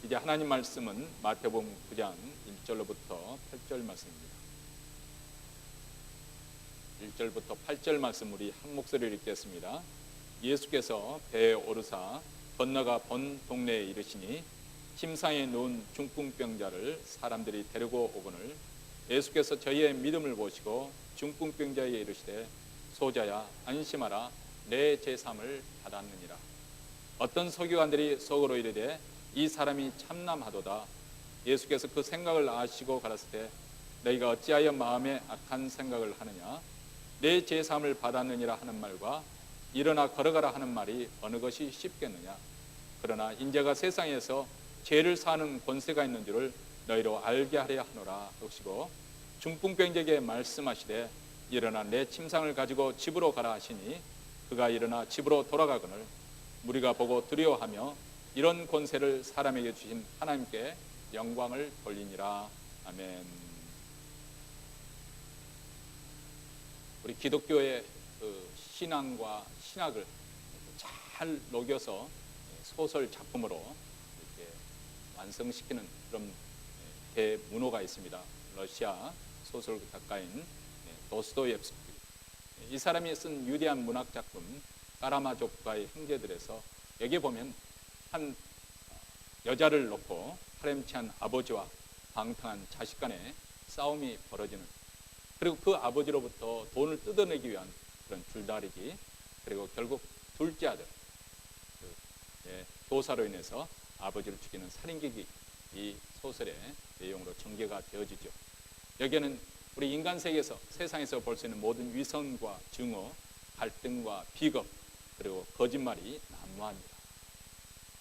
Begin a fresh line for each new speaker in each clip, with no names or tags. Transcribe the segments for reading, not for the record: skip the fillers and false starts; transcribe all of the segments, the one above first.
이제 하나님 말씀은 마태복음 9장 1절로부터 8절 말씀입니다. 1절부터 8절 말씀 우리 한 목소리로 읽겠습니다. 예수께서 배에 오르사 건너가 본 동네에 이르시니 침상에 누운 중풍병자를 사람들이 데리고 오거늘 예수께서 저희의 믿음을 보시고 중풍병자에게 이르시되 소자야 안심하라 내 제삼을 받았느니라. 어떤 서기관들이 속으로 이르되 이 사람이 참남하도다. 예수께서 그 생각을 아시고 가라사대 너희가 어찌하여 마음에 악한 생각을 하느냐. 내 제삼을 받았느니라 하는 말과 일어나 걸어가라 하는 말이 어느 것이 쉽겠느냐. 그러나 인자가 세상에서 죄를 사하는 권세가 있는 줄을 너희로 알게 하려 하노라 하시고 중풍병자에게 말씀하시되 일어나 내 침상을 가지고 집으로 가라 하시니 그가 일어나 집으로 돌아가거늘 무리가 보고 두려워하며 이런 권세를 사람에게 주신 하나님께 영광을 돌리니라. 아멘. 우리 기독교의 그 신앙과 신학을 잘 녹여서 소설 작품으로 이렇게 완성시키는 그런 대문호가 있습니다. 러시아 소설 작가인 도스토옙스키. 이 사람이 쓴 위대한 문학 작품 까라마조프가의 형제들에서 여기에 보면 한 여자를 놓고 파렴치한 아버지와 방탕한 자식 간의 싸움이 벌어지는, 그리고 그 아버지로부터 돈을 뜯어내기 위한 그런 줄다리기, 그리고 결국 둘째 아들 도사로 인해서 아버지를 죽이는 살인극이 이 소설의 내용으로 전개가 되어지죠. 여기에는 우리 인간 세계에서 세상에서 볼 수 있는 모든 위선과 증오, 갈등과 비겁, 그리고 거짓말이 난무합니다.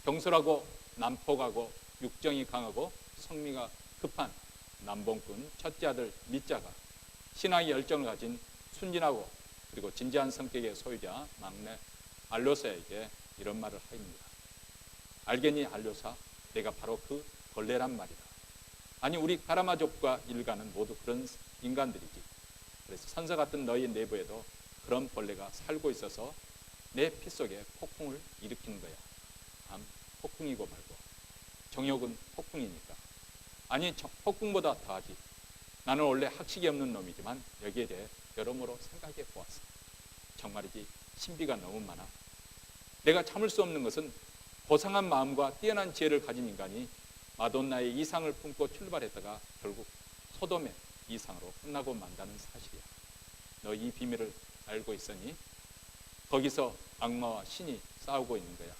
경솔하고 난폭하고 육정이 강하고 성미가 급한 남봉꾼 첫째 아들 미자가 신앙의 열정을 가진 순진하고 그리고 진지한 성격의 소유자 막내 알료사에게 이런 말을 합니다. 알겠니 알료사? 내가 바로 그 벌레란 말이다. 아니 우리 카라마조프가 일가는 모두 그런 인간들이지. 그래서 선사 같은 너희 내부에도 그런 벌레가 살고 있어서 내 피 속에 폭풍을 일으키는 거야. 폭풍이고 말고 정욕은 폭풍이니까. 아니 폭풍보다 더하지. 나는 원래 학식이 없는 놈이지만 여기에 대해 여러모로 생각해 보았어. 정말이지 신비가 너무 많아. 내가 참을 수 없는 것은 고상한 마음과 뛰어난 지혜를 가진 인간이 마돈나의 이상을 품고 출발했다가 결국 소돔의 이상으로 끝나고 만다는 사실이야. 너 이 비밀을 알고 있었니? 거기서 악마와 신이 싸우고 있는 거야.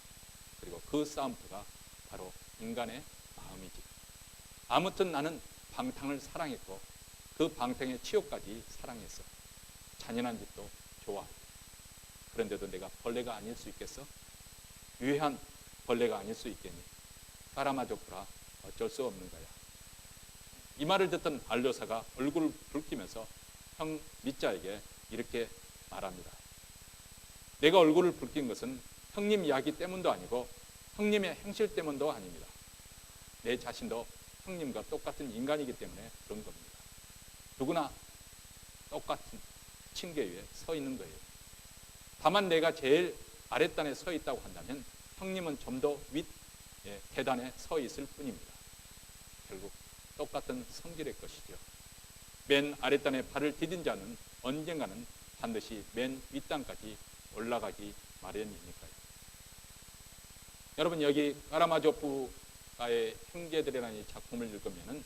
그리고 그 싸움터가 바로 인간의 마음이지. 아무튼 나는 방탕을 사랑했고 그 방탕의 치욕까지 사랑했어. 잔인한 짓도 좋아. 그런데도 내가 벌레가 아닐 수 있겠어? 유해한 벌레가 아닐 수 있겠니? 까라마조프라 어쩔 수 없는 거야. 이 말을 듣던 알료사가 얼굴을 붉히면서 형 미자에게 이렇게 말합니다. 내가 얼굴을 붉힌 것은 형님 이야기 때문도 아니고 형님의 행실 때문도 아닙니다. 내 자신도 형님과 똑같은 인간이기 때문에 그런 겁니다. 누구나 똑같은 층계 위에 서 있는 거예요. 다만 내가 제일 아랫단에 서 있다고 한다면 형님은 좀 더 윗 계단에 서 있을 뿐입니다. 결국 똑같은 성질의 것이죠. 맨 아랫단에 발을 디딘 자는 언젠가는 반드시 맨 윗단까지 올라가기 마련이니까요. 여러분 여기 까라마조프가의 형제들이라는 이 작품을 읽으면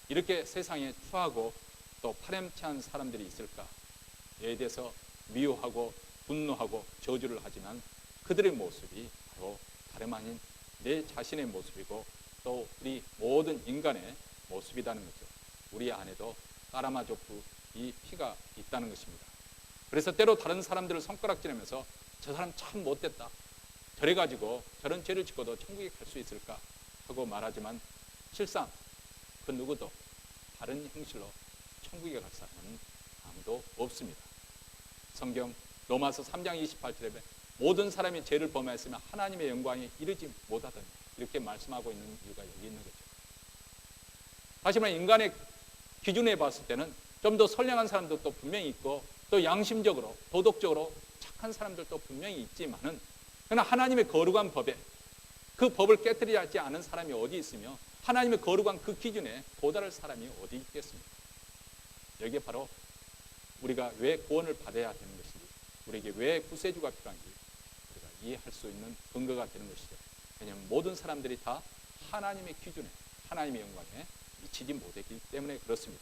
이렇게 세상에 추하고 또 파렴치한 사람들이 있을까에 대해서 미워하고 분노하고 저주를 하지만 그들의 모습이 바로 다름 아닌 내 자신의 모습이고 또 우리 모든 인간의 모습이라는 거죠. 우리 안에도 까라마조프 이 피가 있다는 것입니다. 그래서 때로 다른 사람들을 손가락질하면서 저 사람 참 못됐다. 저래가지고 저런 죄를 짓고도 천국에 갈 수 있을까 하고 말하지만 실상 그 누구도 다른 형실로 천국에 갈 사람은 아무도 없습니다. 성경 로마서 3장 28절에 모든 사람이 죄를 범하였으면 하나님의 영광에 이르지 못하더니 이렇게 말씀하고 있는 이유가 여기 있는 거죠. 다시 말해 인간의 기준에 봤을 때는 좀 더 선량한 사람들도 분명히 있고 또 양심적으로 도덕적으로 착한 사람들도 분명히 있지만은 그러나 하나님의 거룩한 법에 그 법을 깨뜨리지 않은 사람이 어디 있으며 하나님의 거룩한 그 기준에 도달할 사람이 어디 있겠습니까? 여기에 바로 우리가 왜 구원을 받아야 되는 것인지, 우리에게 왜 구세주가 필요한지 우리가 이해할 수 있는 근거가 되는 것이죠. 왜냐하면 모든 사람들이 다 하나님의 기준에, 하나님의 영광에 미치지 못했기 때문에 그렇습니다.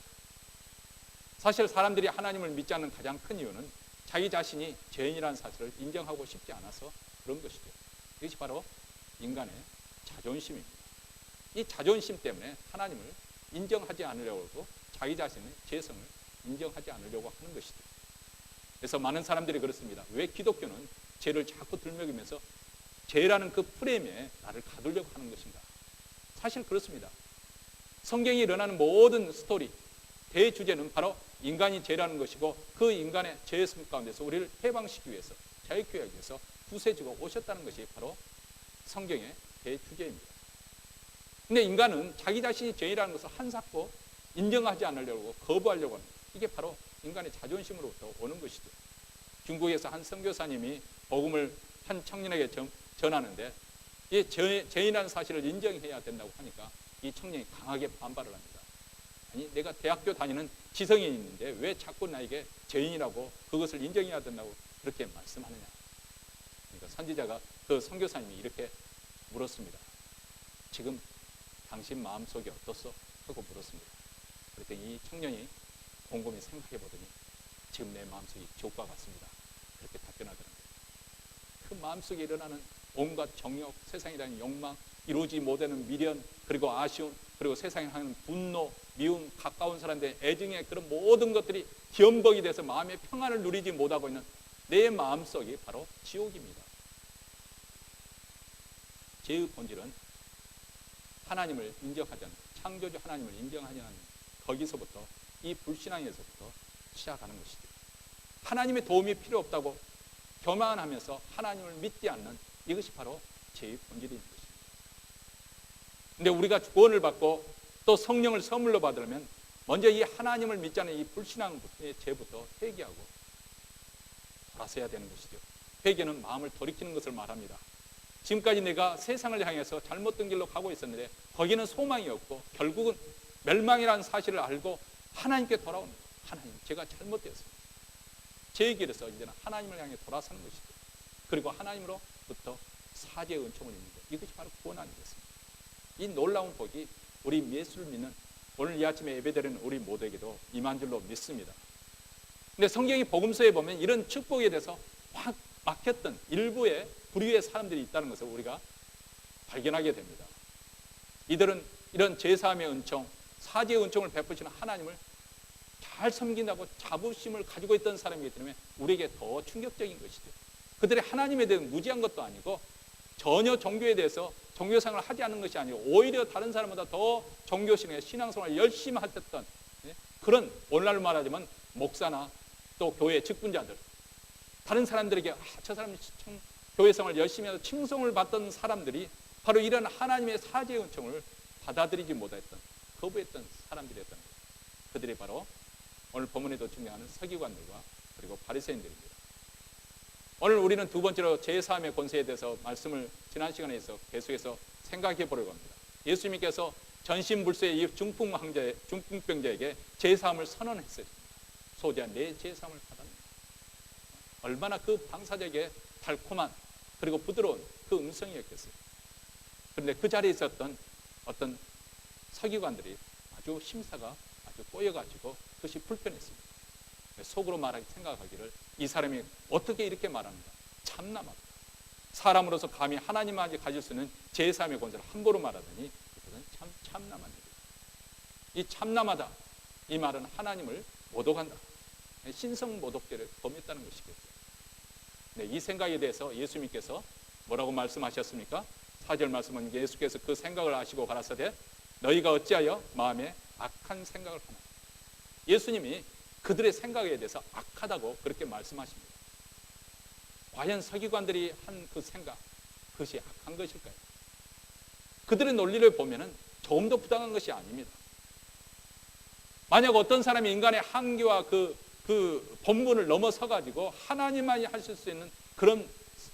사실 사람들이 하나님을 믿지 않는 가장 큰 이유는 자기 자신이 죄인이라는 사실을 인정하고 싶지 않아서 그런 것이죠. 이것이 바로 인간의 자존심입니다. 이 자존심 때문에 하나님을 인정하지 않으려고 하고 자기 자신의 죄성을 인정하지 않으려고 하는 것이죠. 그래서 많은 사람들이 그렇습니다. 왜 기독교는 죄를 자꾸 들먹이면서 죄라는 그 프레임에 나를 가두려고 하는 것인가? 사실 그렇습니다. 성경에 일어나는 모든 스토리, 대주제는 바로 인간이 죄라는 것이고 그 인간의 죄의 삶 가운데서 우리를 해방시키기 위해서, 자유케 하기 위해서 구세주가 오셨다는 것이 바로 성경의 대주제입니다. 근데 인간은 자기 자신이 죄인이라는 것을 한사코 인정하지 않으려고 거부하려고 하는, 이게 바로 인간의 자존심으로부터 오는 것이죠. 중국에서 한 선교사님이 복음을 한 청년에게 전하는데 이 죄인이라는 사실을 인정해야 된다고 하니까 이 청년이 강하게 반발을 합니다. 아니, 내가 대학교 다니는 지성인인데 왜 자꾸 나에게 죄인이라고 그것을 인정해야 된다고 그렇게 말씀하느냐. 그러니까 선지자가 그 선교사님이 이렇게 물었습니다. 지금 당신 마음속이 어떻소? 하고 물었습니다. 그랬더니 이 청년이 곰곰이 생각해 보더니 지금 내 마음속이 지옥과 같습니다. 그렇게 답변하더랍니다. 그 마음속에 일어나는 온갖 정욕, 세상에 대한 욕망, 이루지 못하는 미련, 그리고 아쉬움, 그리고 세상에 하는 분노, 미움, 가까운 사람들의 애증의 그런 모든 것들이 기엄벅이 돼서 마음의 평안을 누리지 못하고 있는 내 마음속이 바로 지옥입니다. 죄의 본질은 하나님을 인정하지 않는, 창조주 하나님을 인정하지 않는 거기서부터, 이 불신앙에서부터 시작하는 것이죠. 하나님의 도움이 필요 없다고 교만하면서 하나님을 믿지 않는, 이것이 바로 죄의 본질인 것입니다. 근데 우리가 구원을 받고 또 성령을 선물로 받으려면 먼저 이 하나님을 믿지 않는 이 불신앙의 죄부터 회개하고 돌아서야 되는 것이죠. 회개는 마음을 돌이키는 것을 말합니다. 지금까지 내가 세상을 향해서 잘못된 길로 가고 있었는데 거기는 소망이 없고 결국은 멸망이라는 사실을 알고 하나님께 돌아오는 거예요. 하나님, 제가 잘못되었습니다. 제 길에서 이제는 하나님을 향해 돌아서는 것이죠. 그리고 하나님으로부터 사죄의 은총을 입는 것, 이것이 바로 구원 아니겠습니까? 이 놀라운 복이 우리 예수를 믿는 오늘 이 아침에 예배드리는 우리 모두에게도 임한 줄로 믿습니다. 근데 성경이 복음서에 보면 이런 축복에 대해서 확 막혔던 일부의 부류의 사람들이 있다는 것을 우리가 발견하게 됩니다. 이들은 이런 제사함의 은총, 사죄의 은총을 베푸시는 하나님을 잘 섬긴다고 자부심을 가지고 있던 사람이기 때문에 우리에게 더 충격적인 것이죠. 그들이 하나님에 대해 무지한 것도 아니고 전혀 종교에 대해서 종교생활을 하지 않는 것이 아니고 오히려 다른 사람보다 더 종교신앙에 신앙생활을 열심히 했던 그런, 오늘날 말하자면 목사나 또 교회 직분자들, 다른 사람들에게 저 사람이 교회생활을 열심히 해서 칭송을 받던 사람들이 바로 이런 하나님의 사죄의 은총을 받아들이지 못했던, 거부했던 사람들이었던 거예요. 그들이 바로 오늘 본문에도 등장하는 서기관들과 그리고 바리새인들입니다. 오늘 우리는 두 번째로 제3의 권세에 대해서 말씀을 지난 시간에서 계속해서 생각해 보려고 합니다. 예수님께서 전신불수의 이 중풍병자에게 제3을 선언했어요. 소자 내 제3을 받았습니다. 얼마나 그 방사적에 달콤한 그리고 부드러운 그 음성이었겠어요. 그런데 그 자리에 있었던 어떤 서기관들이 아주 심사가 아주 꼬여가지고 그것이 불편했습니다. 속으로 생각하기를 이 사람이 어떻게 이렇게 말하는가, 참남하다. 사람으로서 감히 하나님까지 가질 수 있는 제3의 권세를 함부로 말하더니 이것은 참 참남한 일이다. 이 참남하다, 이 말은 하나님을 모독한다, 신성모독죄를 범했다는 것이겠죠. 네, 이 생각에 대해서 예수님께서 뭐라고 말씀하셨습니까? 4절 말씀은 예수께서 그 생각을 아시고 가라사대 너희가 어찌하여 마음에 악한 생각을 하나. 예수님이 그들의 생각에 대해서 악하다고 그렇게 말씀하십니다. 과연 서기관들이 한 그 생각, 그것이 악한 것일까요? 그들의 논리를 보면은 조금도 부당한 것이 아닙니다. 만약 어떤 사람이 인간의 한계와 그 본분을 넘어서 가지고 하나님만이 하실 수 있는 그런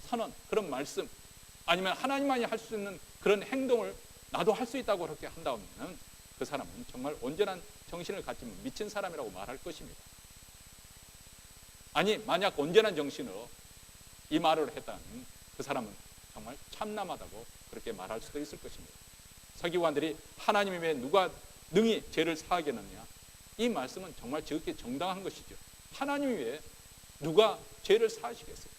선언, 그런 말씀, 아니면 하나님만이 할 수 있는 그런 행동을 나도 할 수 있다고 그렇게 한다면 그 사람은 정말 온전한 정신을 가지면 미친 사람이라고 말할 것입니다. 아니, 만약 온전한 정신으로 이 말을 했다면 그 사람은 정말 참남하다고 그렇게 말할 수도 있을 것입니다. 서기관들이 하나님이 왜 누가 능히 죄를 사하겠느냐, 이 말씀은 정말 지극히 정당한 것이죠. 하나님이 왜 누가 죄를 사하시겠어요?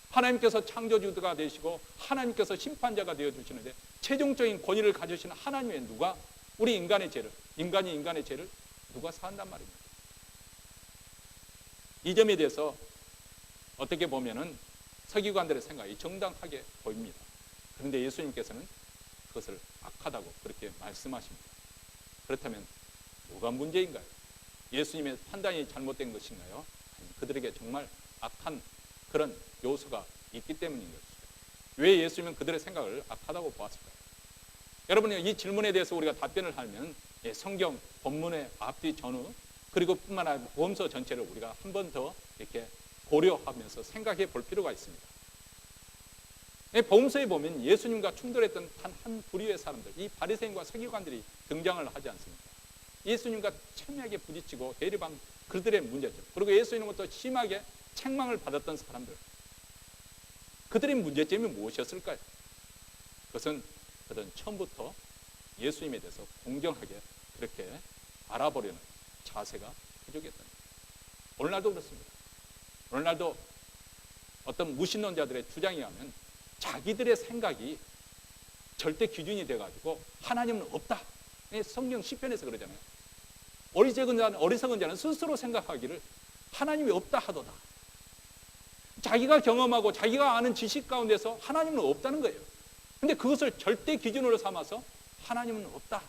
하나님께서 창조주가 되시고 하나님께서 심판자가 되어주시는데 최종적인 권위를 가지시는 하나님의 누가 우리 인간의 죄를, 인간이 인간의 죄를 누가 사한단 말입니다. 이 점에 대해서 어떻게 보면은 서기관들의 생각이 정당하게 보입니다. 그런데 예수님께서는 그것을 악하다고 그렇게 말씀하십니다. 그렇다면 뭐가 문제인가요? 예수님의 판단이 잘못된 것인가요? 아니, 그들에게 정말 악한 그런 요소가 있기 때문인 것이죠. 왜 예수님은 그들의 생각을 악하다고 보았을까요? 여러분, 이 질문에 대해서 우리가 답변을 하면 성경 본문의 앞뒤 전후 그리고 뿐만 아니라 복음서 전체를 우리가 한 번 더 이렇게 고려하면서 생각해 볼 필요가 있습니다. 복음서에 보면 예수님과 충돌했던 단 한 부류의 사람들, 이 바리새인과 서기관들이 등장을 하지 않습니까? 예수님과 첨예하게 부딪히고 대립한 그들의 문제점, 그리고 예수님부터 심하게 책망을 받았던 사람들, 그들의 문제점이 무엇이었을까요? 그것은 그들은 처음부터 예수님에 대해서 공정하게 그렇게 알아보려는 자세가 부족했던 거예요. 오늘날도 그렇습니다. 오늘날도 어떤 무신론자들의 주장에 의하면 자기들의 생각이 절대 기준이 돼가지고 하나님은 없다. 성경 시편에서 그러잖아요. 어리석은 자는 스스로 생각하기를 하나님이 없다 하도다. 자기가 경험하고 자기가 아는 지식 가운데서 하나님은 없다는 거예요. 근데 그것을 절대 기준으로 삼아서 하나님은 없다.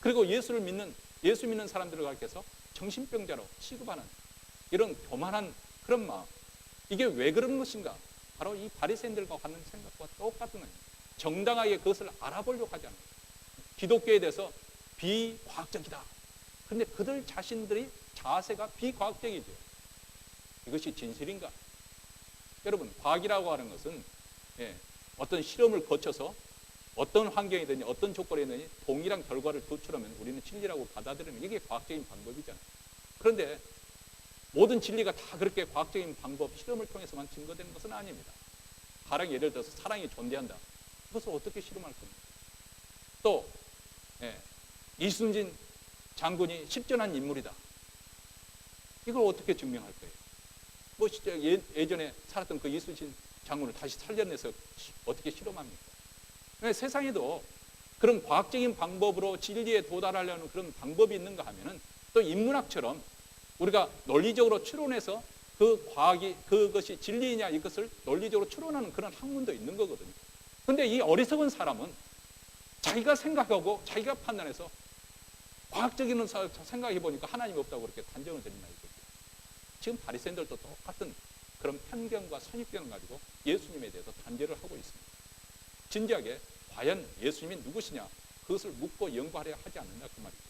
그리고 예수 믿는 사람들을 가르쳐서 정신병자로 취급하는 이런 교만한 그런 마음. 이게 왜 그런 것인가? 바로 이 바리새인들과 하는 생각과 똑같은 거예요. 정당하게 그것을 알아보려고 하지 않아요. 기독교에 대해서 비과학적이다. 그런데 그들 자신들이 자세가 비과학적이죠. 이것이 진실인가? 여러분, 과학이라고 하는 것은 어떤 실험을 거쳐서 어떤 환경이든지 어떤 조건이든지 동일한 결과를 도출하면 우리는 진리라고 받아들이는 이게 과학적인 방법이잖아요. 그런데 모든 진리가 다 그렇게 과학적인 방법, 실험을 통해서만 증거되는 것은 아닙니다. 가령 예를 들어서 사랑이 존재한다. 그것을 어떻게 실험할 겁니까? 또 이순신 장군이 실존한 인물이다. 이걸 어떻게 증명할 거예요? 뭐 진짜 예전에 살았던 그 이순신 장군을 다시 살려내서 어떻게 실험합니까? 세상에도 그런 과학적인 방법으로 진리에 도달하려는 그런 방법이 있는가 하면은 또 인문학처럼 우리가 논리적으로 추론해서 그 과학이 그것이 진리냐 이것을 논리적으로 추론하는 그런 학문도 있는 거거든요. 그런데 이 어리석은 사람은 자기가 생각하고 자기가 판단해서 과학적인 생각해 보니까 하나님이 없다고 그렇게 단정을 드린다 이거죠. 지금 바리새인들도 똑같은 그런 편견과 선입견을 가지고 예수님에 대해서 단죄를 하고 있습니다. 진지하게 과연 예수님이 누구시냐 그것을 묻고 연구하려 하지 않는다 그 말이죠.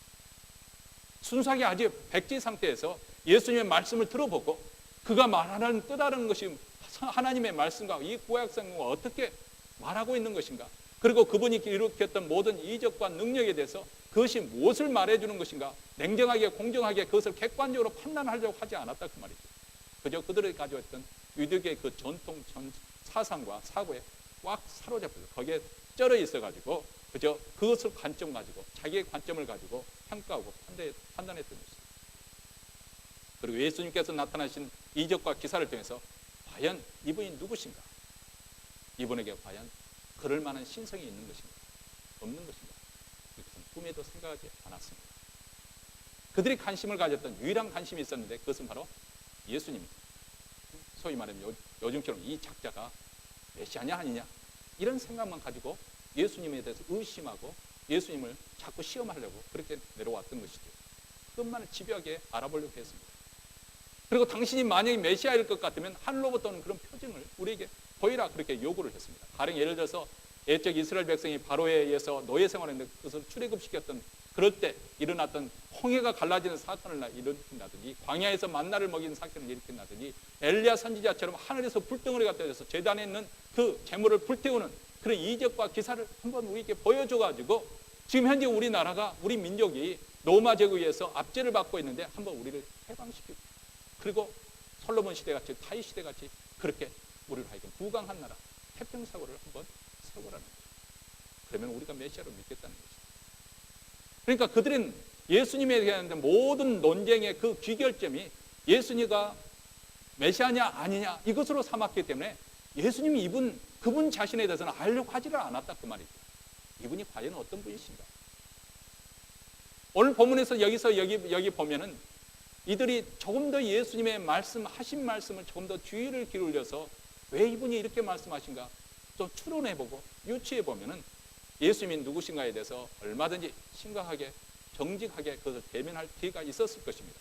순수하게 아주 백지 상태에서 예수님의 말씀을 들어보고 그가 말하는 뜻하는 것이 하나님의 말씀과 이 구약 성경과 어떻게 말하고 있는 것인가, 그리고 그분이 일으켰던 모든 이적과 능력에 대해서 그것이 무엇을 말해주는 것인가, 냉정하게 공정하게 그것을 객관적으로 판단하려고 하지 않았다 그 말이죠. 그저 그들이 가지고 있던 유대교의 그 전통 사상과 사고에 꽉 사로잡혀서 거기에 쩔어 있어가지고 그저 그것을 관점 가지고 자기의 관점을 가지고 평가하고 판단했던 것입니다. 그리고 예수님께서 나타나신 이적과 기사를 통해서 과연 이분이 누구신가, 이분에게 과연 그럴 만한 신성이 있는 것인가 없는 것인가, 이것은 꿈에도 생각하지 않았습니다. 그들이 관심을 가졌던 유일한 관심이 있었는데 그것은 바로 예수님입니다. 소위 말하면 요즘처럼 이 작자가 메시아냐 아니냐 이런 생각만 가지고 예수님에 대해서 의심하고 예수님을 자꾸 시험하려고 그렇게 내려왔던 것이죠. 그것만을 집요하게 알아보려고 했습니다. 그리고 당신이 만약에 메시아일 것 같으면 하늘로부터 오는 그런 표징을 우리에게 보이라 그렇게 요구를 했습니다. 가령 예를 들어서 옛적 이스라엘 백성이 바로에 의해서 노예 생활했는데 그것을 출애굽시켰던 그럴 때 일어났던 홍해가 갈라지는 사건을 일으킨다든지 광야에서 만나를 먹이는 사건을 일으킨다든지 엘리야 선지자처럼 하늘에서 불덩어리가 떨어져서 제단에 있는 그 제물을 불태우는 그런 이적과 기사를 한번 우리에게 보여줘가지고 지금 현재 우리나라가, 우리 민족이 로마 제국에 의해서 압제를 받고 있는데 한번 우리를 해방시키고, 그리고 솔로몬 시대같이, 다윗 시대같이 그렇게 우리를 하여금 부강한 나라, 태평사고를 한번 세우라는 거죠. 그러면 우리가 메시아를 믿겠다는 거죠. 그러니까 그들은 예수님에 대한 모든 논쟁의 그 귀결점이 예수님과 메시아냐 아니냐 이것으로 삼았기 때문에 예수님이 그분 자신에 대해서는 알려고 하지를 않았다, 그 말이죠. 이분이 과연 어떤 분이신가? 오늘 본문에서 여기 보면은 이들이 조금 더 예수님의 하신 말씀을 조금 더 주의를 기울여서 왜 이분이 이렇게 말씀하신가 또 추론해보고 유추해보면은 예수님이 누구신가에 대해서 얼마든지 심각하게 정직하게 그것을 대면할 기회가 있었을 것입니다.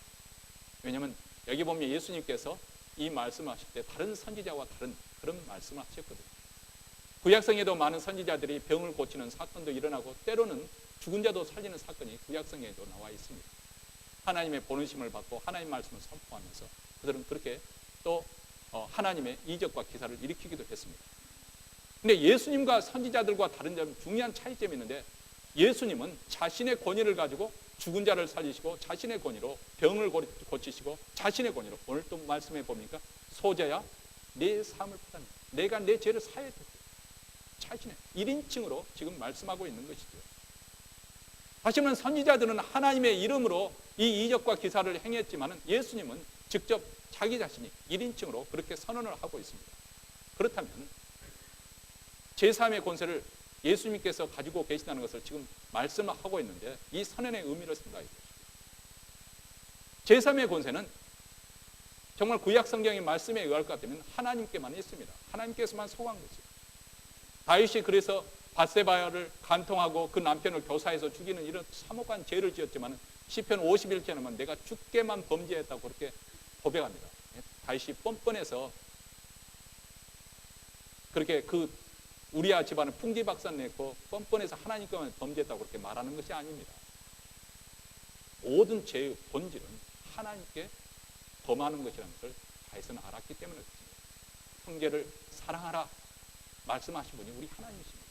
왜냐하면 여기 보면 예수님께서 이 말씀을 하실 때 다른 선지자와 다른 그런 말씀을 하셨거든요. 구약성에도 많은 선지자들이 병을 고치는 사건도 일어나고 때로는 죽은 자도 살리는 사건이 구약성에도 나와 있습니다. 하나님의 보내심을 받고 하나님의 말씀을 선포하면서 그들은 그렇게 또 하나님의 이적과 기사를 일으키기도 했습니다. 근데 예수님과 선지자들과 다른 점 중요한 차이점이 있는데, 예수님은 자신의 권위를 가지고 죽은 자를 살리시고 자신의 권위로 병을 고치시고 자신의 권위로, 오늘 또 말씀해 봅니까? 소자야 내 삶을 받아내, 내가 내 죄를 사해야 돼. 자신의 1인칭으로 지금 말씀하고 있는 것이죠. 다시 말하면 선지자들은 하나님의 이름으로 이 이적과 기사를 행했지만 예수님은 직접 자기 자신이 1인칭으로 그렇게 선언을 하고 있습니다. 그렇다면 제3의 권세를 예수님께서 가지고 계시다는 것을 지금 말씀을 하고 있는데 이 선언의 의미를 생각해 보십시오. 제3의 권세는 정말 구약 성경의 말씀에 의할 것 같으면 하나님께만 있습니다. 하나님께서만 소유한 것이죠. 다윗이 그래서 밧세바를 간통하고 그 남편을 교사해서 죽이는 이런 참혹한 죄를 지었지만 시편 51편에는 내가 주께만 범죄했다고 그렇게 고백합니다. 다윗이 뻔뻔해서 그렇게 그 우리아 집안을 풍지박산냈고 뻔뻔해서 하나님께만 범죄했다고 그렇게 말하는 것이 아닙니다. 모든 죄의 본질은 하나님께 범하는 것이라는 것을 다윗은 알았기 때문에 그렇습니다. 형제를 사랑하라 말씀하신 분이 우리 하나님이십니다.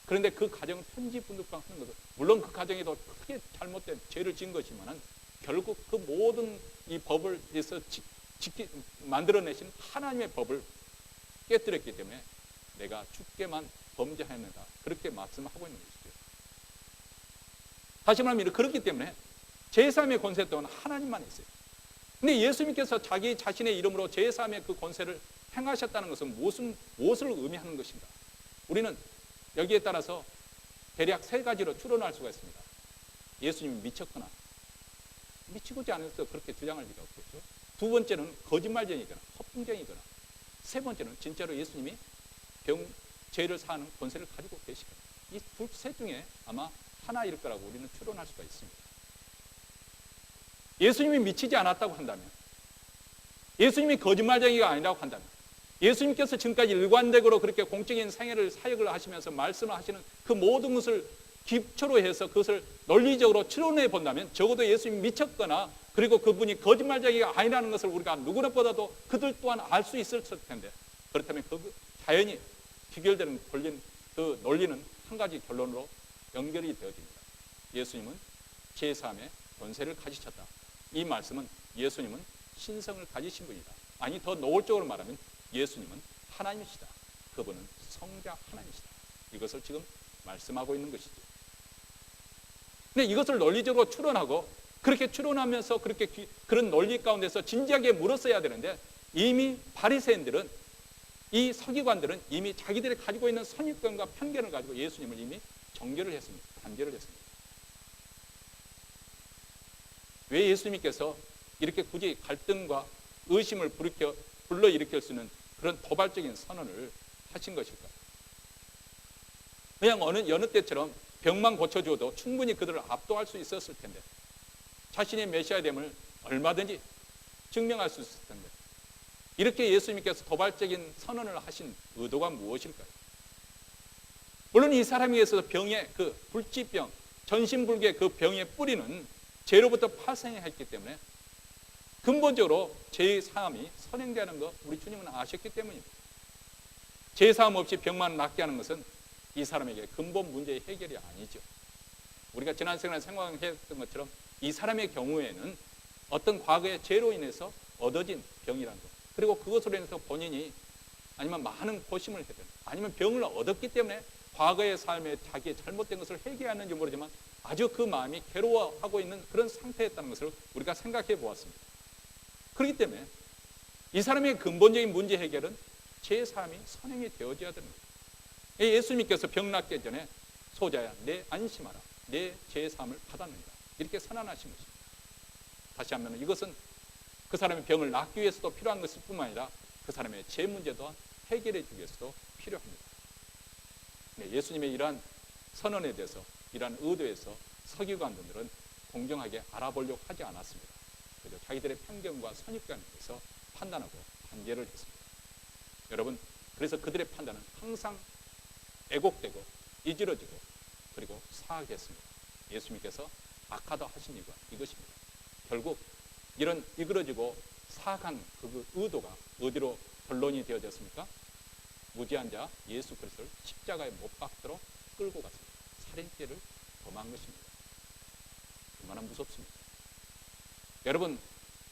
그런데 그 가정을 편지분득하는 것은 물론 그 가정에도 크게 잘못된 죄를 지은 것이지만 결국 그 모든 이 법을 위해서 만들어내신 하나님의 법을 깨뜨렸기 때문에 내가 주께만 범죄하였느다 그렇게 말씀하고 있는 것이죠. 다시 말하면 그렇기 때문에 제3의 권세 또한 하나님만 있어요. 근데 예수님께서 자기 자신의 이름으로 제3의 그 권세를 행하셨다는 것은 무엇을 의미하는 것인가? 우리는 여기에 따라서 대략 3가지로 추론할 수가 있습니다. 예수님이 미쳤거나 미치고지 않아서 그렇게 주장할 리가 없겠죠. 두 번째는 거짓말쟁이거나 허풍쟁이거나, 세 번째는 진짜로 예수님이 죄를 사하는 권세를 가지고 계시거나, 이 셋 중에 아마 하나일 거라고 우리는 추론할 수가 있습니다. 예수님이 미치지 않았다고 한다면, 예수님이 거짓말쟁이가 아니라고 한다면, 예수님께서 지금까지 일관되고 그렇게 공적인 사역을 하시면서 말씀을 하시는 그 모든 것을 기초로 해서 그것을 논리적으로 추론해 본다면 적어도 예수님이 미쳤거나 그리고 그분이 거짓말쟁이가 아니라는 것을 우리가 누구보다도 그들 또한 알 수 있을 텐데, 그렇다면 그 자연히 귀결되는 그 논리는 한 가지 결론으로 연결이 되어집니다. 예수님은 제3의 권세를 가지셨다. 이 말씀은 예수님은 신성을 가지신 분이다. 아니 더 노골적으로 말하면 예수님은 하나님이시다. 그분은 성자 하나님이시다. 이것을 지금 말씀하고 있는 것이죠. 근데 이것을 논리적으로 추론하고 그렇게 추론하면서 그런 논리 가운데서 진지하게 물었어야 되는데, 이미 바리새인들은, 이 서기관들은 이미 자기들이 가지고 있는 선입견과 편견을 가지고 예수님을 이미 정죄를 했습니다. 단죄를 했습니다. 왜 예수님께서 이렇게 굳이 갈등과 의심을 불러일으킬 수 있는 그런 도발적인 선언을 하신 것일까요? 그냥 여느 때처럼 병만 고쳐주어도 충분히 그들을 압도할 수 있었을 텐데, 자신의 메시아됨을 얼마든지 증명할 수 있을 텐데, 이렇게 예수님께서 도발적인 선언을 하신 의도가 무엇일까요? 물론 이 사람에 의해서 병의 그 불치병, 전신불교의 그 병의 뿌리는 죄로부터 파생했기 때문에 근본적으로 죄의 사함이 선행되는 거 우리 주님은 아셨기 때문입니다. 제사함 없이 병만 낫게 하는 것은 이 사람에게 근본 문제의 해결이 아니죠. 우리가 지난 시간에 생각했던 것처럼 이 사람의 경우에는 어떤 과거의 죄로 인해서 얻어진 병이라는 것, 그리고 그것으로 인해서 본인이 아니면 많은 고심을 해야 되는, 아니면 병을 얻었기 때문에 과거의 삶에 자기의 잘못된 것을 회개하는지 모르지만 아주 그 마음이 괴로워하고 있는 그런 상태였다는 것을 우리가 생각해 보았습니다. 그렇기 때문에 이 사람의 근본적인 문제 해결은 제사함이 선행이 되어져야 되는 거예요. 예수님께서 병 낫기 전에 소자야 내 안심하라, 내 제사함을 받았느니라, 이렇게 선언하신 것입니다. 다시 한번 이것은 그 사람의 병을 낫기 위해서도 필요한 것일 뿐만 아니라 그 사람의 죄 문제도 해결해 주기 위해서도 필요합니다. 예수님의 이러한 선언에 대해서, 이러한 의도에서 서기관들은 공정하게 알아보려고 하지 않았습니다. 그저 자기들의 편견과 선입견에 대해서 판단하고 단죄를 했습니다. 여러분, 그래서 그들의 판단은 항상 애곡되고 이지러지고 그리고 사악했습니다. 예수님께서 악하다 하신 이유가 이것입니다. 결국 이런 이그러지고 사악한 그 의도가 어디로 결론이 되어졌습니까? 무지한 자 예수 그리스도를 십자가에 못 박도록 끌고 갔습니다. 살인죄를 범한 것입니다. 얼마나 무섭습니까? 여러분,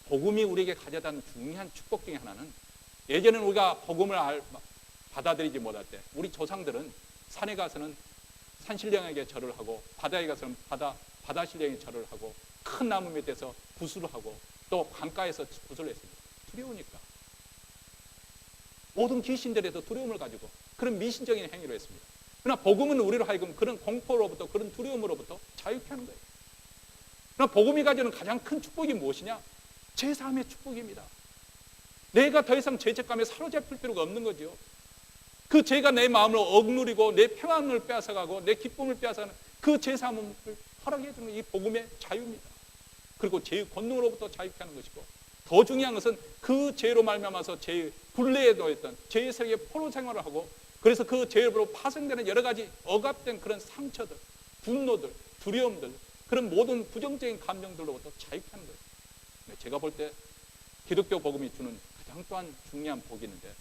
복음이 우리에게 가져다 준 중요한 축복 중에 하나는, 예전에는 우리가 복음을 받아들이지 못할 때 우리 조상들은 산에 가서는 산신령에게 절을 하고, 바다에 가서는 바다신령에게 절을 하고, 큰 나무 밑에서 구슬을 하고, 또 강가에서 구슬을 했습니다. 두려우니까. 모든 귀신들에도 두려움을 가지고 그런 미신적인 행위를 했습니다. 그러나 복음은 우리로 하여금 그런 공포로부터, 그런 두려움으로부터 자유케 하는 거예요. 그러나 복음이 가지는 가장 큰 축복이 무엇이냐? 제사함의 축복입니다. 내가 더 이상 죄책감에 사로잡힐 필요가 없는 거죠. 그 죄가 내 마음을 억누르고 내 평안을 빼앗아가고 내 기쁨을 빼앗아가는 그 제사함을 허락해 주는 이 복음의 자유입니다. 그리고 죄의 권능으로부터 자유케 하는 것이고, 더 중요한 것은 그 죄로 말미암아서 죄의 굴레에 놓였던 죄의 세계에 포로 생활을 하고, 그래서 그 죄로 파생되는 여러 가지 억압된 그런 상처들, 분노들, 두려움들, 그런 모든 부정적인 감정들로부터 자유케 하는 거예요. 제가 볼 때 기독교 복음이 주는 가장 또한 중요한 복이 있는데,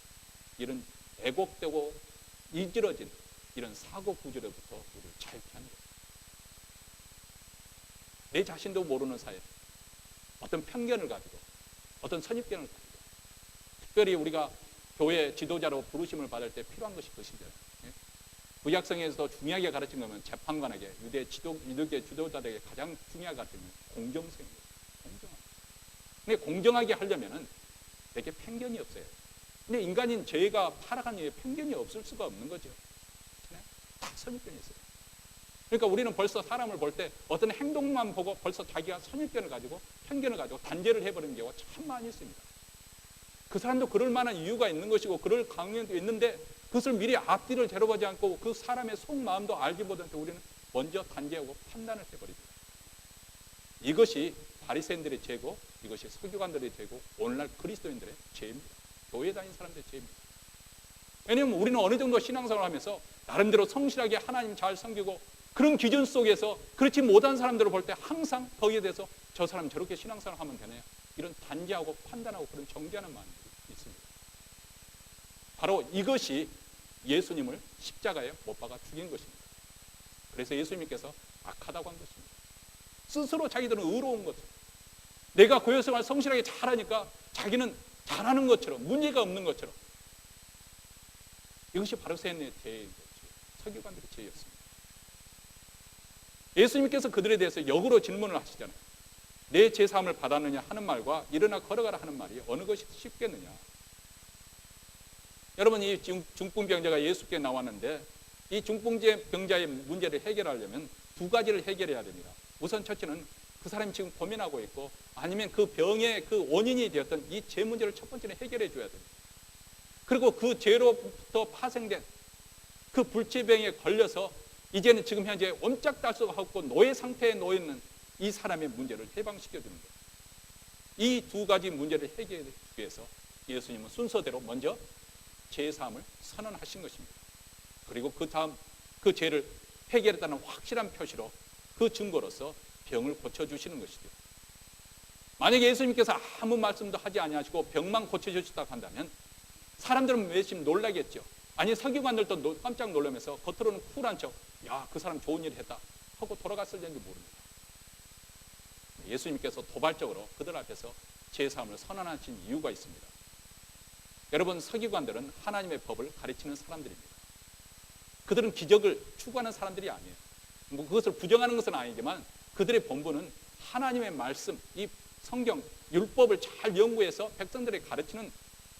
이런 애곡되고 이지러진 이런 사고 구조로부터 우리를 자유케 하는 거예요. 내 자신도 모르는 사이에 어떤 편견을 가지고, 어떤 선입견을 가지고, 특별히 우리가 교회 지도자로 부르심을 받을 때 필요한 것이 그것이잖아요. 구약성에서도 중요하게 가르친 거면 재판관에게, 유대교 지도자들에게 가장 중요하게 가르친 건 공정성입니다. 공정함. 근데 공정하게 하려면은 되게 편견이 없어요. 근데 인간인 죄가 타락한 이후에 편견이 없을 수가 없는 거죠. 다 선입견이 있어요. 그러니까 우리는 벌써 사람을 볼 때 어떤 행동만 보고 벌써 자기가 선입견을 가지고, 편견을 가지고 단죄를 해버리는 경우가 참 많이 있습니다. 그 사람도 그럴 만한 이유가 있는 것이고 그럴 강연도 있는데, 그것을 미리 앞뒤를 재려보지 않고 그 사람의 속마음도 알지 못한 채 우리는 먼저 단죄하고 판단을 해버립니다. 이것이 바리새인들의 죄고, 이것이 서기관들의 죄고, 오늘날 그리스도인들의 죄입니다. 교회 다니는 사람들의 죄입니다. 왜냐하면 우리는 어느 정도 신앙생활을 하면서 나름대로 성실하게 하나님 잘 섬기고, 그런 기준 속에서 그렇지 못한 사람들을 볼 때 항상 거기에 대해서 저 사람 저렇게 신앙생활을 하면 되네, 이런 단죄하고 판단하고 그런 정죄하는 마음이 있습니다. 바로 이것이 예수님을 십자가에 못 박아 죽인 것입니다. 그래서 예수님께서 악하다고 한 것입니다. 스스로 자기들은 의로운 것처럼, 내가 교회생활 성실하게 잘하니까 자기는 잘하는 것처럼, 문제가 없는 것처럼, 이것이 바리새인의 죄인 거죠. 서기관들의 죄였습니다. 예수님께서 그들에 대해서 역으로 질문을 하시잖아요. 내 제사함을 받았느냐 하는 말과 일어나 걸어가라 하는 말이 어느 것이 쉽겠느냐. 여러분, 이 중풍병자가 예수께 나왔는데, 이 중풍병자의 문제를 해결하려면 두 가지를 해결해야 됩니다. 우선 첫째는 그 사람이 지금 고민하고 있고, 아니면 그 병의 그 원인이 되었던 이 죄 문제를 첫 번째는 해결해 줘야 됩니다. 그리고 그 죄로부터 파생된 그 불치병에 걸려서 이제는 지금 현재 옴짝달싹하고 노예 상태에 놓여있는 이 사람의 문제를 해방시켜 주는 거예요. 이 두 가지 문제를 해결해 주기 위해서 예수님은 순서대로 먼저 죄사함을 선언하신 것입니다. 그리고 그 다음 그 죄를 해결했다는 확실한 표시로, 그 증거로서 병을 고쳐주시는 것이죠. 만약에 예수님께서 아무 말씀도 하지 아니하시고 병만 고쳐주셨다고 한다면 사람들은 매심 놀라겠죠. 아니 서기관들도 깜짝 놀라면서 겉으로는 쿨한 척, 야, 그 사람 좋은 일을 했다 하고 돌아갔을지 모릅니다. 예수님께서 도발적으로 그들 앞에서 제사함을 선언하신 이유가 있습니다. 여러분, 서기관들은 하나님의 법을 가르치는 사람들입니다. 그들은 기적을 추구하는 사람들이 아니에요. 뭐 그것을 부정하는 것은 아니지만 그들의 본분은 하나님의 말씀, 이 성경, 율법을 잘 연구해서 백성들에게 가르치는,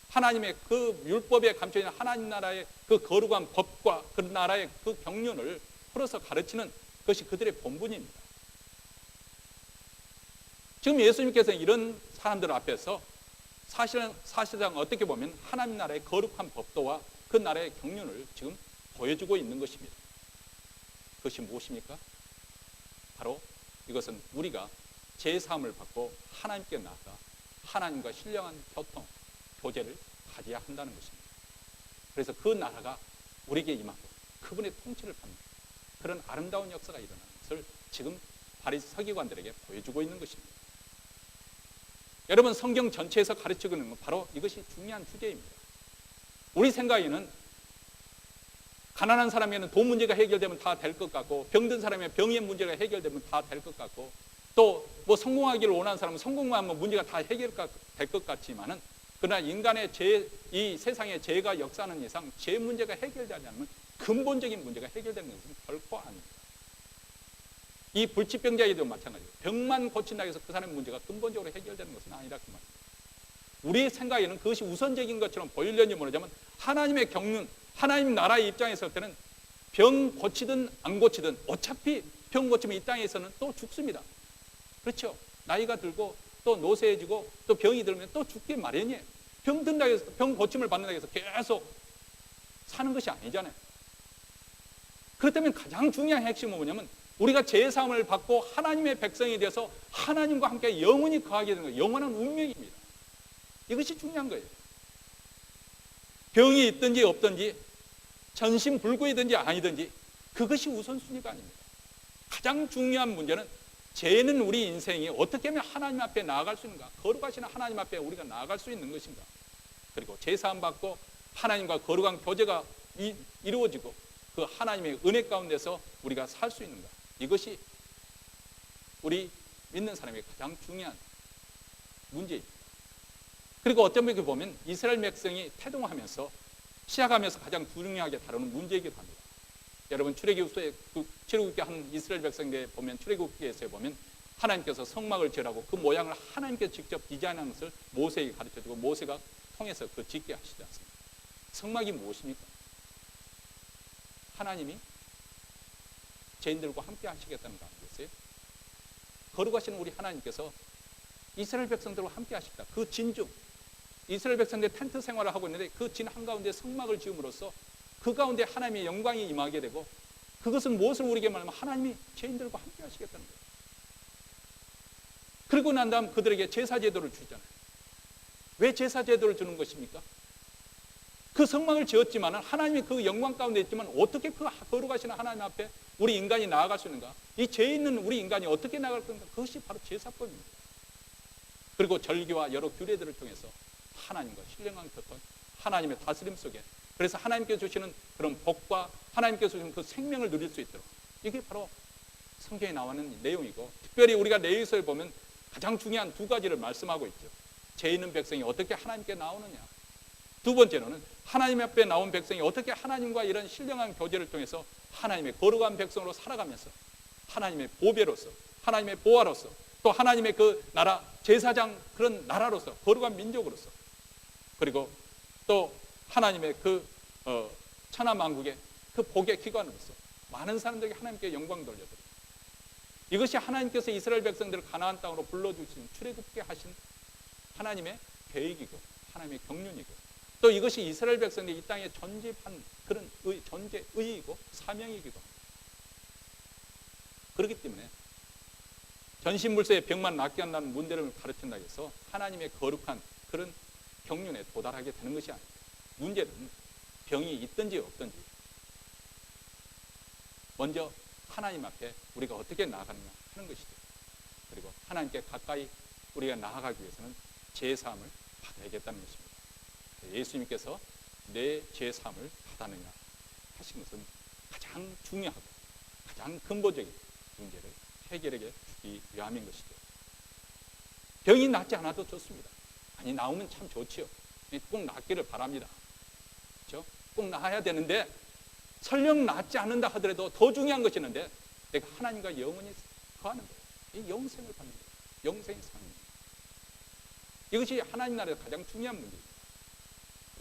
하나님의 그 율법에 감춰 있는 하나님 나라의 그 거룩한 법과 그 나라의 그 경륜을 풀어서 가르치는 것이 그들의 본분입니다. 지금 예수님께서는 이런 사람들 앞에서 사실상 어떻게 보면 하나님 나라의 거룩한 법도와 그 나라의 경륜을 지금 보여주고 있는 것입니다. 그것이 무엇입니까? 바로 이것은 우리가 제사함을 받고 하나님께 나아가 하나님과 신령한 교통, 교제를 가져야 한다는 것입니다. 그래서 그 나라가 우리에게 임하고 그분의 통치를 받는 그런 아름다운 역사가 일어나는 것을 지금 바리새 서기관들에게 보여주고 있는 것입니다. 여러분, 성경 전체에서 가르치고 있는 건 바로 이것이 중요한 주제입니다. 우리 생각에는 가난한 사람에게는 돈 문제가 해결되면 다 될 것 같고, 병든 사람의 병의 문제가 해결되면 다 될 것 같고, 또 뭐 성공하기를 원하는 사람은 성공만 하면 문제가 다 해결될 것 같지만은, 그러나 인간의 이 세상의 죄가 역사하는 이상 죄 문제가 해결되지 않으면 근본적인 문제가 해결되는 것은 결코 아닙니다. 이 불치병자에도 마찬가지예요. 병만 고친다고 해서 그 사람의 문제가 근본적으로 해결되는 것은 아니라 그 말입니다. 우리 생각에는 그것이 우선적인 것처럼 보이려는지 모르지만 하나님의 경륜, 하나님 나라의 입장에서 때는 병 고치든 안 고치든 어차피 병 고치면 이 땅에서는 또 죽습니다. 그렇죠? 나이가 들고 또 노쇠해지고 또 병이 들면 또 죽기 마련이에요. 병 든다고 해서, 병 고침을 받는다고 해서 계속 사는 것이 아니잖아요. 그렇다면 가장 중요한 핵심은 뭐냐면 우리가 제사함을 받고 하나님의 백성이 되어서 하나님과 함께 영원히 거하게 되는 거예요. 영원한 운명입니다. 이것이 중요한 거예요. 병이 있든지 없든지, 전신불구이든지 아니든지 그것이 우선순위가 아닙니다. 가장 중요한 문제는 죄는 우리 인생이 어떻게 하면 하나님 앞에 나아갈 수 있는가, 거룩하신 하나님 앞에 우리가 나아갈 수 있는 것인가, 그리고 제사함 받고 하나님과 거룩한 교제가 이루어지고 그 하나님의 은혜 가운데서 우리가 살 수 있는가, 이것이 우리 믿는 사람의 가장 중요한 문제입니다. 그리고 어떤 면에 보면 이스라엘 백성이 태동하면서 시작하면서 가장 중요하게 다루는 문제이기도 합니다. 여러분, 출애굽기 한 이스라엘 백성들에 보면, 출애굽기에서 보면 하나님께서 성막을 지으라고 그 모양을 하나님께서 직접 디자인하는 것을 모세에게 가르쳐주고 모세가 통해서 그 짓게 하시지 않습니까? 성막이 무엇입니까? 하나님이 죄인들과 함께 하시겠다는 거 아니겠어요? 거룩하신 우리 하나님께서 이스라엘 백성들과 함께 하시겠다. 그 진중, 이스라엘 백성들이 텐트 생활을 하고 있는데 그 진 한가운데 성막을 지음으로써 그 가운데 하나님의 영광이 임하게 되고, 그것은 무엇을 우리에게 말하면 하나님이 죄인들과 함께 하시겠다는 거예요. 그리고 난 다음 그들에게 제사제도를 주잖아요. 왜 제사제도를 주는 것입니까? 그 성막을 지었지만 하나님의 그 영광 가운데 있지만 어떻게 그 거룩하신 하나님 앞에 우리 인간이 나아갈 수 있는가? 이 죄 있는 우리 인간이 어떻게 나아갈 건가? 그것이 바로 제사법입니다. 그리고 절기와 여러 규례들을 통해서 하나님과 신령한 교통, 하나님의 다스림 속에, 그래서 하나님께서 주시는 그런 복과 하나님께서 주시는 그 생명을 누릴 수 있도록, 이게 바로 성경에 나와 있는 내용이고, 특별히 우리가 레위기서에 보면 가장 중요한 두 가지를 말씀하고 있죠. 죄 있는 백성이 어떻게 하나님께 나오느냐, 두 번째로는 하나님 앞에 나온 백성이 어떻게 하나님과 이런 신령한 교제를 통해서 하나님의 거룩한 백성으로 살아가면서 하나님의 보배로서, 하나님의 보화로서, 또 하나님의 그 나라, 제사장 그런 나라로서, 거룩한 민족으로서, 그리고 또 하나님의 그 천하만국의 그 복의 기관으로서 많은 사람들에게 하나님께 영광 돌려드립니다. 이것이 하나님께서 이스라엘 백성들을 가나안 땅으로 불러주신, 출애굽게 하신 하나님의 계획이고 하나님의 경륜이고, 또 이것이 이스라엘 백성들이 이 땅에 존재한 그런 존재의이고 사명이기도 합니다. 그렇기 때문에 전신물서의 병만 낫게 한다는 문제를 가르친다고 해서 하나님의 거룩한 그런 경륜에 도달하게 되는 것이 아닙니다. 문제는 병이 있든지 없든지 먼저 하나님 앞에 우리가 어떻게 나아가느냐 하는 것이죠. 그리고 하나님께 가까이 우리가 나아가기 위해서는 제사함을 받아야겠다는 것입니다. 예수님께서 내 죄사함을 받았느냐 하신 것은 가장 중요하고 가장 근본적인 문제를 해결해 주기 위함인 것이죠. 병이 낫지 않아도 좋습니다. 아니, 나오면 참 좋지요. 꼭 낫기를 바랍니다. 그렇죠? 꼭 나아야 되는데 설령 낫지 않는다 하더라도 더 중요한 것이 있는데 내가 하나님과 영원히 거하는 거예요. 이 영생을 받는 거예요. 영생의 삶입니다. 이것이 하나님 나라에서 가장 중요한 문제입니다.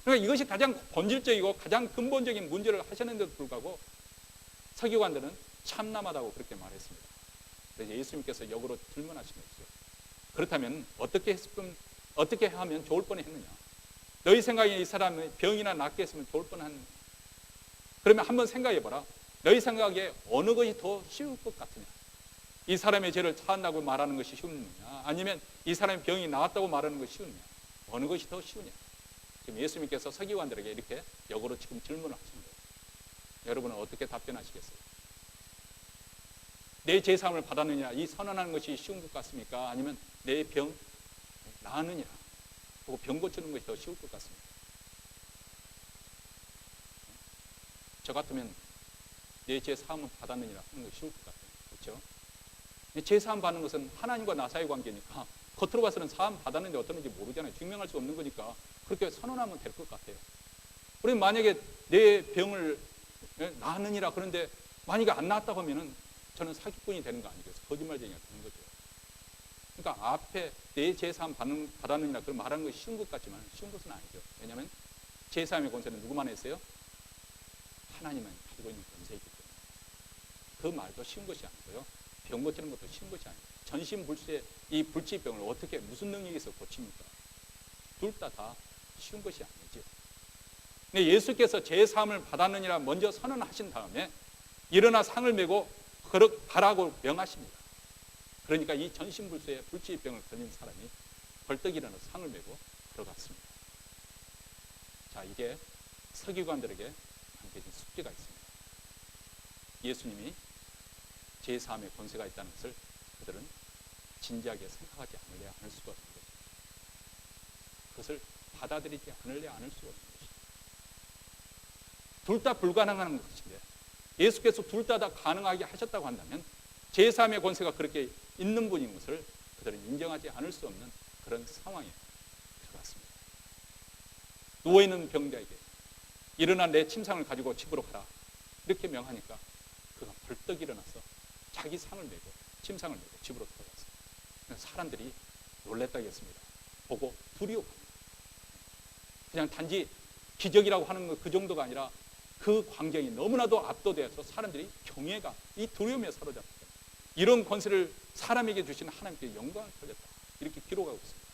그러니까 이것이 가장 본질적이고 가장 근본적인 문제를 하셨는데도 불구하고 서기관들은 참남하다고 그렇게 말했습니다. 그래서 예수님께서 역으로 질문하신 것이죠. 그렇다면 어떻게 하면 좋을 뻔했느냐? 너희 생각에 이 사람의 병이나 낫게 했으면 좋을 뻔했느냐? 그러면 한번 생각해봐라. 너희 생각에 어느 것이 더 쉬울 것 같으냐? 이 사람의 죄를 사한다고 말하는 것이 쉬우느냐? 아니면 이 사람의 병이 나았다고 말하는 것이 쉬우느냐? 어느 것이 더 쉬우냐? 지금 예수님께서 서기관들에게 이렇게 역으로 지금 질문을 하신 거예요. 여러분은 어떻게 답변하시겠어요? 내 죄사함을 받았느냐, 이 선언하는 것이 쉬운 것 같습니까? 아니면 내 병 나았느냐, 그리고 병 고치는 것이 더 쉬울 것 같습니까? 저 같으면 내 죄사함을 받았느냐 하는 것이 쉬울 것 같아요. 그렇죠? 죄사함 받는 것은 하나님과 나 사이의 관계니까 겉으로 봐서는 사함 받았는데 어떠는지 모르잖아요. 증명할 수 없는 거니까 그렇게 선언하면 될 것 같아요. 우리 만약에 내 병을 나았느니라 그런데 만약에 안 나았다고 하면은 저는 사기꾼이 되는 거 아니겠어요? 거짓말쟁이가 되는 거죠. 그러니까 앞에 내 죄사함 받았느니라 그런 말하는 것이 쉬운 것 같지만 쉬운 것은 아니죠. 왜냐하면 죄사함의 권세는 누구만 했어요? 하나님만 가지고 있는 권세이기 때문에 그 말도 쉬운 것이 아니고요. 병 고치는 것도 쉬운 것이 아니에요. 전신불수의 이 불치병을 어떻게 무슨 능력에서 고칩니까? 둘 다 쉬운 것이 아니죠. 근데 예수께서 죄사함을 받았느니라 먼저 선언하신 다음에 일어나 상을 메고 가라고 명하십니다. 그러니까 이 전신불수의 불치병을 걸린 사람이 벌떡 일어나 상을 메고 걸어갔습니다. 자, 이게 서기관들에게 남겨진 숙제가 있습니다. 예수님이 죄사함의 권세가 있다는 것을 그들은 진지하게 생각하지 않으려 않을 수가 없는 거죠. 그것을 받아들이지 않으려 않을 수가 없는 것이죠. 둘 다 불가능한 것인데 예수께서 둘 다 가능하게 하셨다고 한다면 죄사함의 권세가 그렇게 있는 분인 것을 그들은 인정하지 않을 수 없는 그런 상황에 들어갔습니다. 누워있는 병자에게 일어나 내 침상을 가지고 집으로 가라 이렇게 명하니까 그가 벌떡 일어나서 자기 상을 메고 침상을 메고 집으로 들어갔습니다. 사람들이 놀랬다겠습니다. 보고 두려워합니다. 그냥 단지 기적이라고 하는 것 그 정도가 아니라 그 광경이 너무나도 압도되어서 사람들이 경외가 이 두려움에 사로잡혔다. 이런 권세를 사람에게 주신 하나님께 영광을 돌렸다. 이렇게 기록하고 있습니다.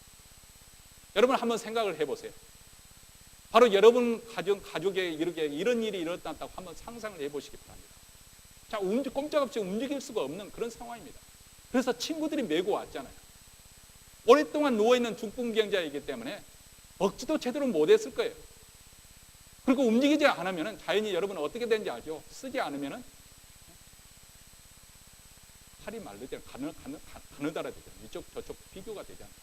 여러분 한번 생각을 해보세요. 바로 여러분 가족에 이렇게 이런 일이 일어났다고 한번 상상을 해보시기 바랍니다. 자, 꼼짝없이 움직일 수가 없는 그런 상황입니다. 그래서 친구들이 메고 왔잖아요. 오랫동안 누워있는 중풍병자이기 때문에 먹지도 제대로 못했을 거예요. 그리고 움직이지 않으면 자연히 여러분은 어떻게 되는지 알죠? 쓰지 않으면 팔이 말르잖아요. 가느다라 되잖아요. 이쪽 저쪽 비교가 되잖아요.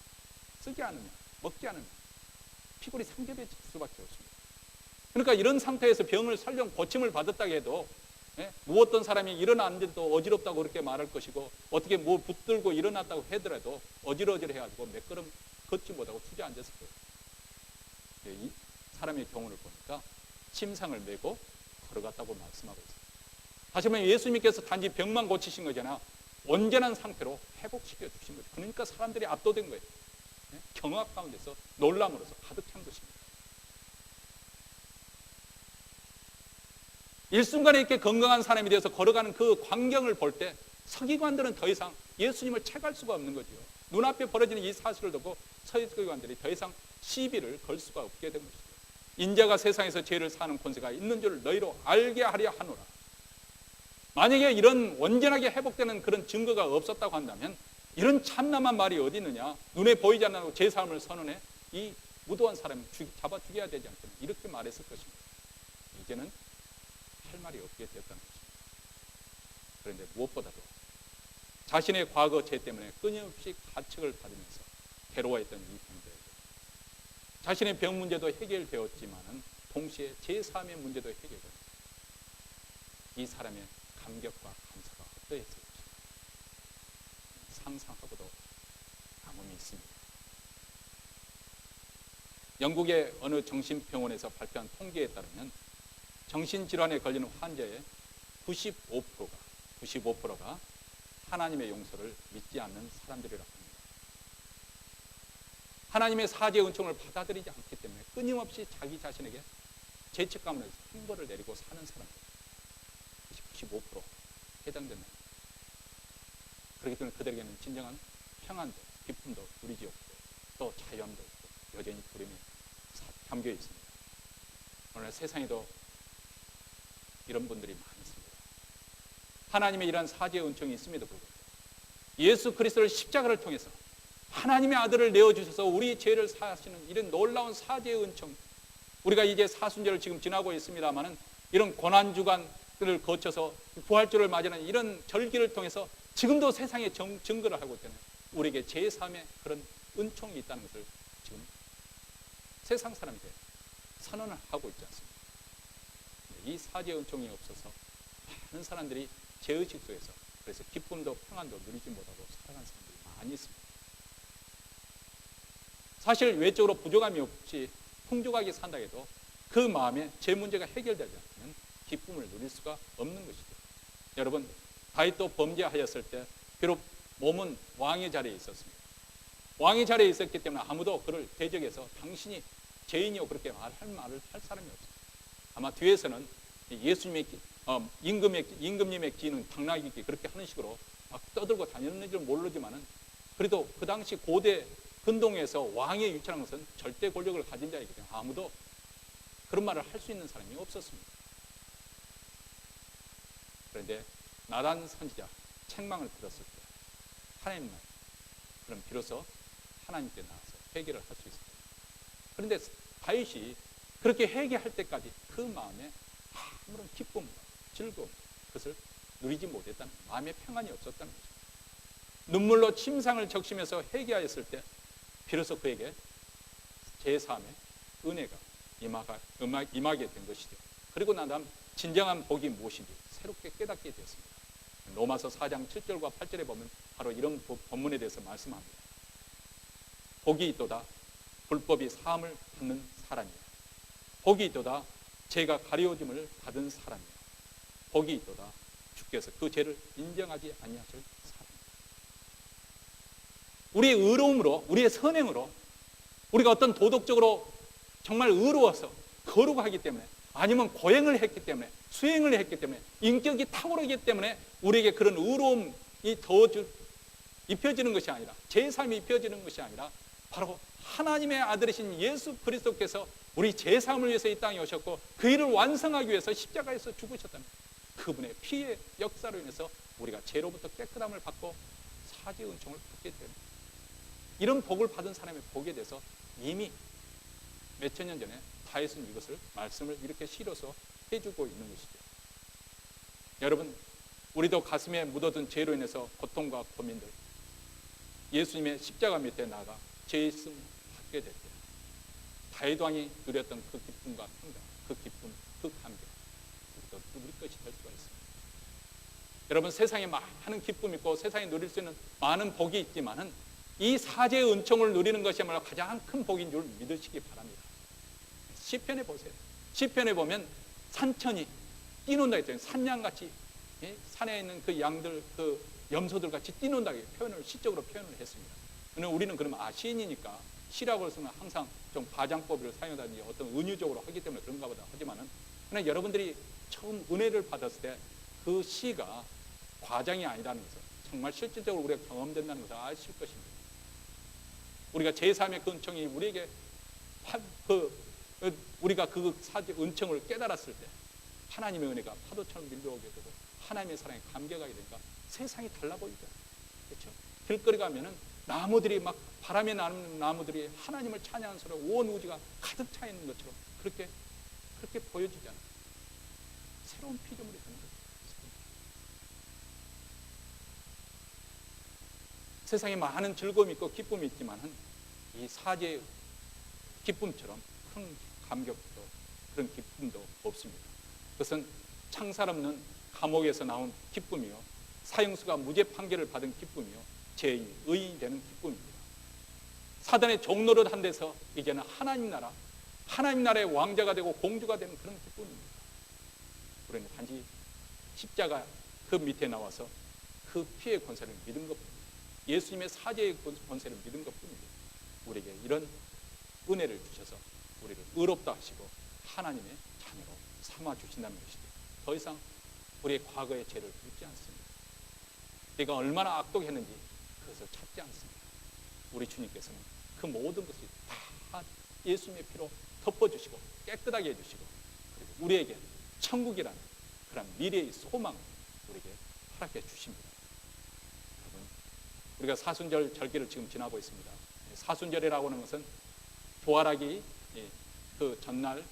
쓰지 않으면, 먹지 않으면 피골이 상접해질 수밖에 없습니다. 그러니까 이런 상태에서 병을 설령 고침을 받았다고 해도 누웠던 사람이 일어났는데도 어지럽다고 그렇게 말할 것이고 어떻게 뭐 붙들고 일어났다고 하더라도 어지러지해가지고 몇 걸음 걷지 못하고 주저앉았을 거예요. 이 사람의 경우를 보니까 침상을 메고 걸어갔다고 말씀하고 있습니다. 다시 말하면 예수님께서 단지 병만 고치신 거잖아. 온전한 상태로 회복시켜 주신 거죠. 그러니까 사람들이 압도된 거예요. 경악 가운데서 놀람으로서 가득 찬 것입니다. 일순간에 이렇게 건강한 사람이 되어서 걸어가는 그 광경을 볼 때 서기관들은 더 이상 예수님을 채갈 수가 없는 거죠. 눈앞에 벌어지는 이 사실을 두고 서기관들이 더 이상 시비를 걸 수가 없게 된 것이죠. 인자가 세상에서 죄를 사는 권세가 있는 줄 너희로 알게 하려 하노라. 만약에 이런 온전하게 회복되는 그런 증거가 없었다고 한다면 이런 참남한 말이 어디 있느냐. 눈에 보이지 않는 죄사함을 선언해 이 무도한 사람을 잡아 죽여야 되지 않겠냐. 이렇게 말했을 것입니다. 이제는 할 말이 없게 되었다는 것입니다. 그런데 무엇보다도 자신의 과거 죄 때문에 끊임없이 가책을 받으면서 괴로워했던 이 병자에게 자신의 병 문제도 해결되었지만은 동시에 제3의 문제도 해결돼요. 이 사람의 감격과 감사가 어떠했을지 상상하고도 남음이 있습니다. 영국의 어느 정신병원에서 발표한 통계에 따르면 정신질환에 걸리는 환자의 95%가 하나님의 용서를 믿지 않는 사람들이라고 합니다. 하나님의 사죄의 은총을 받아들이지 않기 때문에 끊임없이 자기 자신에게 죄책감을 해서 형벌을 내리고 사는 사람들 95% 해당된다. 그렇기 때문에 그들에게는 진정한 평안도 기쁨도 누리지 없고 또 자유함도 없고 여전히 두려움에 잠겨 있습니다. 오늘 세상에도 이런 분들이 많습니다. 하나님의 이러한 사죄의 은총이 있음에도 불구하고 예수 그리스도를 십자가를 통해서 하나님의 아들을 내어주셔서 우리 죄를 사하시는 이런 놀라운 사죄의 은총, 우리가 이제 사순절을 지금 지나고 있습니다마는 이런 고난주간을 거쳐서 부활절을 맞이하는 이런 절기를 통해서 지금도 세상에 증거를 하고 있잖아요. 우리에게 제3의 그런 은총이 있다는 것을 지금 세상 사람에게 선언을 하고 있지 않습니까? 이 사죄의 은총이 없어서 많은 사람들이 죄의식 속에서 그래서 기쁨도 평안도 누리지 못하고 살아가는 사람들이 많이 있습니다. 사실 외적으로 부족함이 없이 풍족하게 산다 해도 그 마음에 제 문제가 해결되지 않으면 기쁨을 누릴 수가 없는 것이죠. 여러분, 다윗도 범죄하였을 때 비록 몸은 왕의 자리에 있었습니다. 왕의 자리에 있었기 때문에 아무도 그를 대적해서 당신이 죄인이요 그렇게 할 사람이 없어요. 아마 뒤에서는 예수님의 임금님의 기는 당나귀기 그렇게 하는 식으로 막 떠들고 다녔는지 모르지만은 그래도 그 당시 고대 근동에서 왕의 위치라는 것은 절대 권력을 가진 자이기 때문에 아무도 그런 말을 할 수 있는 사람이 없었습니다. 그런데 나단 선지자 책망을 들었을 때 하나님 말, 그럼 비로소 하나님께 나와서 회개를 할 수 있었어요. 그런데 다윗이 그렇게 회개할 때까지 그 마음에 아무런 기쁨과 즐거움 그것을 누리지 못했다는 마음의 평안이 없었다는 거죠. 눈물로 침상을 적시면서 회개하였을 때 비로소 그에게 제3의 은혜가 임하게 된 것이죠. 그리고 난 다음 진정한 복이 무엇인지 새롭게 깨닫게 되었습니다. 로마서 4장 7절과 8절에 보면 바로 이런 본문에 대해서 말씀합니다. 복이 있도다 불법이 사함을 받는 사람이요 복이 있도다 죄가 가려짐을 받은 사람이요 복이 있도다 주께서 그 죄를 인정하지 아니하실 사람. 우리의 의로움으로 우리의 선행으로 우리가 어떤 도덕적으로 정말 의로워서 거룩하기 때문에 아니면 고행을 했기 때문에 수행을 했기 때문에 인격이 탁월하기 때문에 우리에게 그런 의로움이 더 입혀지는 것이 아니라 제3이 입혀지는 것이 아니라 바로 하나님의 아들이신 예수 그리스도께서 우리 제3을 위해서 이 땅에 오셨고 그 일을 완성하기 위해서 십자가에서 죽으셨다는 그분의 피의 역사로 인해서 우리가 죄로부터 깨끗함을 받고 사죄의 은총을 받게 됩니다. 이런 복을 받은 사람의 복에 대해서 이미 몇천 년 전에 다윗은 이것을 말씀을 이렇게 실어서 해주고 있는 것이죠. 여러분, 우리도 가슴에 묻어둔 죄로 인해서 고통과 고민들 예수님의 십자가 밑에 나가 죄있음 받게 될 때 다윗 왕이 누렸던 그 기쁨과 평강, 그 기쁨, 그 감격 우리도 누릴 것이 될 수가 있습니다. 여러분, 세상에 많은 기쁨이 있고 세상에 누릴 수 있는 많은 복이 있지만은 이 사죄의 은총을 누리는 것이야말로 가장 큰 복인 줄 믿으시기 바랍니다. 시편에 보세요. 시편에 보면 산천이 뛰논다 했잖아요. 산양같이 산에 있는 그 양들, 그 염소들 같이 뛰논다고 표현을 시적으로 표현을 했습니다. 우리는 그러면 시인이니까 시라고 해서는 항상 좀 과장법을 사용하든지 어떤 은유적으로 하기 때문에 그런가 보다 하지만은 그냥 여러분들이 처음 은혜를 받았을 때 그 시가 과장이 아니라는 것을 정말 실질적으로 우리가 경험된다는 것을 아실 것입니다. 우리가 제3의 그 은총이 우리에게 우리가 그 사죄 은총을 깨달았을 때 하나님의 은혜가 파도처럼 밀려오게 되고 하나님의 사랑에 감격하게 되니까 세상이 달라 보이죠. 그렇죠? 길거리 가면은 나무들이 막 바람에 나는 나무들이 하나님을 찬양하는 소리로 온 우주가 가득 차 있는 것처럼 그렇게 보여지잖아요. 새로운 피조물이 되는 거죠. 세상에 많은 즐거움이 있고 기쁨이 있지만은 이 사죄의 기쁨처럼 큰 감격도 그런 기쁨도 없습니다. 그것은 창살 없는 감옥에서 나온 기쁨이요, 사형수가 무죄 판결을 받은 기쁨이요, 죄인이 의인이 되는 기쁨입니다. 사단의 종노릇 한 데서 이제는 하나님 나라의 왕자가 되고 공주가 되는 그런 기쁨입니다. 우리는 단지 십자가 그 밑에 나와서 그 피의 권세를 믿은 것뿐입니다. 예수님의 사죄의 권세를 믿은 것뿐입니다. 우리에게 이런 은혜를 주셔서 우리를 의롭다 하시고 하나님의 자녀로 삼아 주신다는 것이죠. 더 이상 우리의 과거의 죄를 묻지 않습니다. 내가 얼마나 악독했는지 그것을 찾지 않습니다. 우리 주님께서는 그 모든 것을 다 예수님의 피로 덮어주시고 깨끗하게 해주시고, 그리고 우리에게 천국이라는 그런 미래의 소망을 우리에게 허락해 주십니다. 여러분, 우리가 사순절 절기를 지금 지나고 있습니다. 사순절이라고 하는 것은 부활하기 그 전날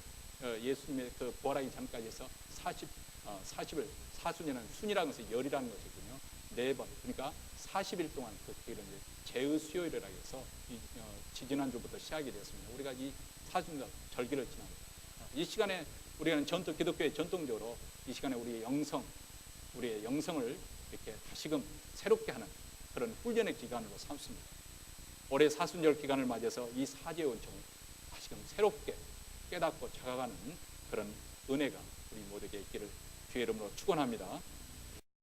예수님의 그 부활하기 전까지 해서 40일, 사순이라는 순이라는 것은 열이라는 것이군요. 4번, 그러니까 40일 동안 그 기를 제의 수요일이라고 해서 지지난주부터 시작이 되었습니다. 우리가 이 사순절 절기를 지납니다. 이 시간에 우리는 기독교의 전통적으로 이 시간에 우리의 영성을 이렇게 다시금 새롭게 하는 그런 훈련의 기간으로 삼습니다. 올해 사순절 기간을 맞아서 이 사제의 은총을 다시금 새롭게 깨닫고 자각하는 그런 은혜가 우리 모두에게 있기를 주의 이름으로 축원합니다.